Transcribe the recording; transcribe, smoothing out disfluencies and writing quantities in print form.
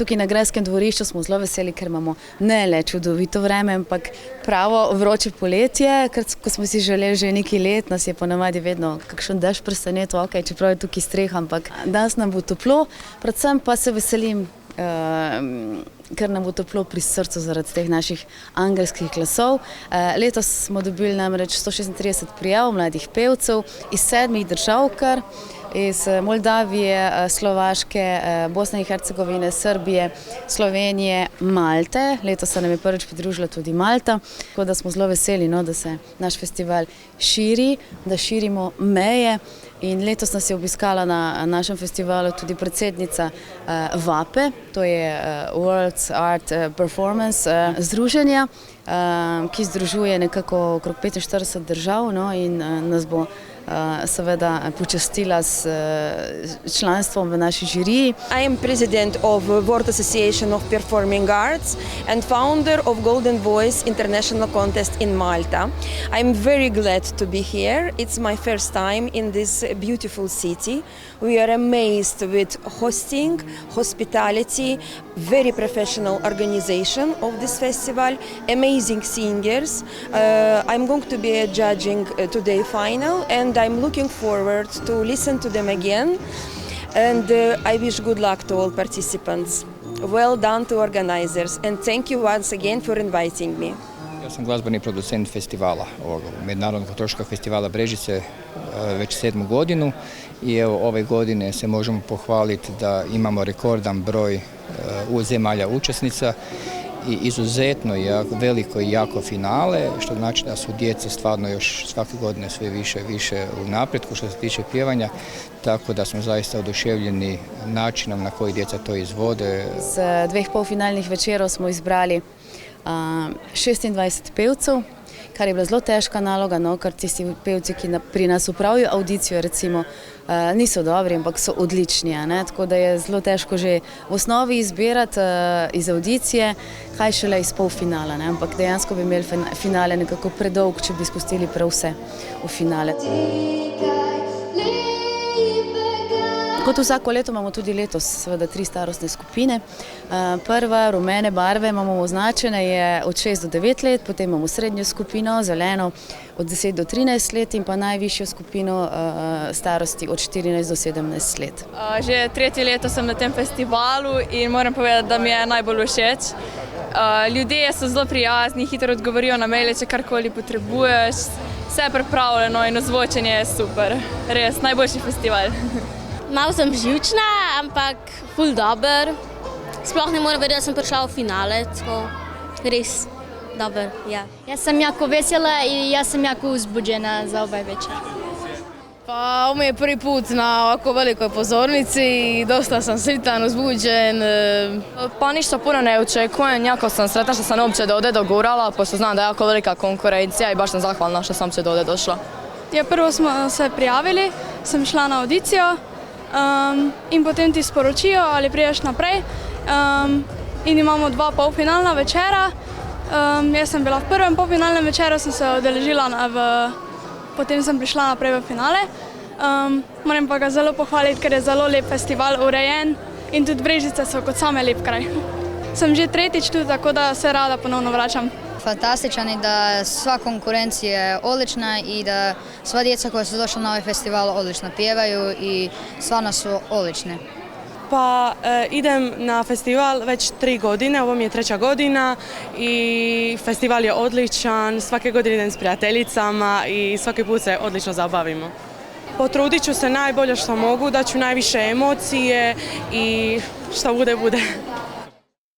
Tukaj na Grajskem dvorišču smo zelo veseli, ker imamo ne le čudovito vreme, ampak pravo vroče poletje, ko smo si želeli že nekaj let, nas je ponavadi vedno kakšen dež presenetil, čeprav je tukaj streha, ampak danes nam bo toplo, predvsem pa se veselim, ker nam bo toplo pri srcu zaradi teh naših angelskih glasov. Letos smo dobili namreč 136 prijav mladih pevcev iz 7 držav kar, iz Moldavije, Slovaške, Bosne in Hercegovine, Srbije, Slovenije, Malte. Letos se nam je prvič pridružila tudi Malta, tako da smo zelo veseli, da se naš festival širi, da širimo meje. In letos nas je obiskala na našem festivalu tudi predsednica VAPE, to je World Art Performance združenja, ki združuje nekako okrog 45 držav in nas bo seveda počastila s članstvom v naši žiriji. I am president of World Association of Performing Arts and founder of Golden Voice International Contest in Malta. I am very glad to be here. It's my first time in this beautiful city. We are amazed with hosting, hospitality, very professional organization of this festival, amazing singers. I'm going to be judging today final and I'm looking forward to listen to them again, and I wish good luck to all participants. Well done to organizers and thank you once again for inviting me. Ja sam glazbeni producent festivala, Međunarodnog fotograškog festivala Brežice već 7. godinu i evo ove godine se možemo pohvaliti da imamo rekordan broj zemalja učesnica i izuzetno veliko i jako finale, što znači da su djeca stvarno još svake godine sve više i više u napretku što se tiče pjevanja, tako da smo zaista oduševljeni načinom na koji djeca to izvode. Z 2 polfinalnih večerov smo izbrali 26 pevcev, kar je bila zelo težka naloga, ker tisti pevci, ki pri nas opravijo audicijo, recimo, niso dobri, ampak so odlični. Tako da je zelo težko že v osnovi izbirati iz audicije, kaj šele iz polfinala. Ampak dejansko bi imeli finale nekako predolg, če bi spustili prav vse v finale. Kot vsako leto imamo tudi letos seveda 3 starostne skupine. Prva, rumene barve, imamo označene, je od 6 do 9 let, potem imamo srednjo skupino, zeleno, od 10 do 13 let in pa najvišjo skupino starosti od 14 do 17 let. Že 3. leto sem na tem festivalu in moram povedati, da mi je najbolj všeč. Ljudje so zelo prijazni, hitro odgovorijo na maile, če karkoli potrebuješ. Vse je pripravljeno in ozvočenje je super. Res, najboljši festival. Malo sem živčna, ampak ful dober. Sploh ne moram verjeti, da sem prišla v finale, tako res dober, ja. Jaz sem jako vesela i ja sam jako uzbuđena za ovaj večer. Pa ovo mi je prvi put na ovako velikoj pozornici i dosta sam sretan, uzbuđen. Pa ništa puno ne očekujem, jako sam sretna što sam uopće do ovdje dogurala, pošto znam da je jako velika konkurencija i baš sam zahvalna što sam uopće do ovdje došla. Ja, prvo smo se prijavili, sem šla na audicijo in potem ti sporočijo, ali priješ naprej. In imamo 2 polfinalna večera. Jaz sem bila v prvem polfinalnem večeru, sem se udeležila, potem sem prišla naprej v finale. Moram pa ga zelo pohvaliti, ker je zelo lep festival, urejen in tudi Brežice so kot same lep kraj. Sem že 3. tu, tako da se rada ponovno vraćam. Fantastičan i da sva konkurencija je odlična i da sva djeca koja su došla na ovaj festival odlično pjevaju i stvarno su odlične. Pa idem na festival već 3 godine, ovo mi je 3. godina i festival je odličan, svake godine idem s prijateljicama i svaki put se odlično zabavimo. Potrudit ću se najbolje što mogu, daću najviše emocije i što bude, bude.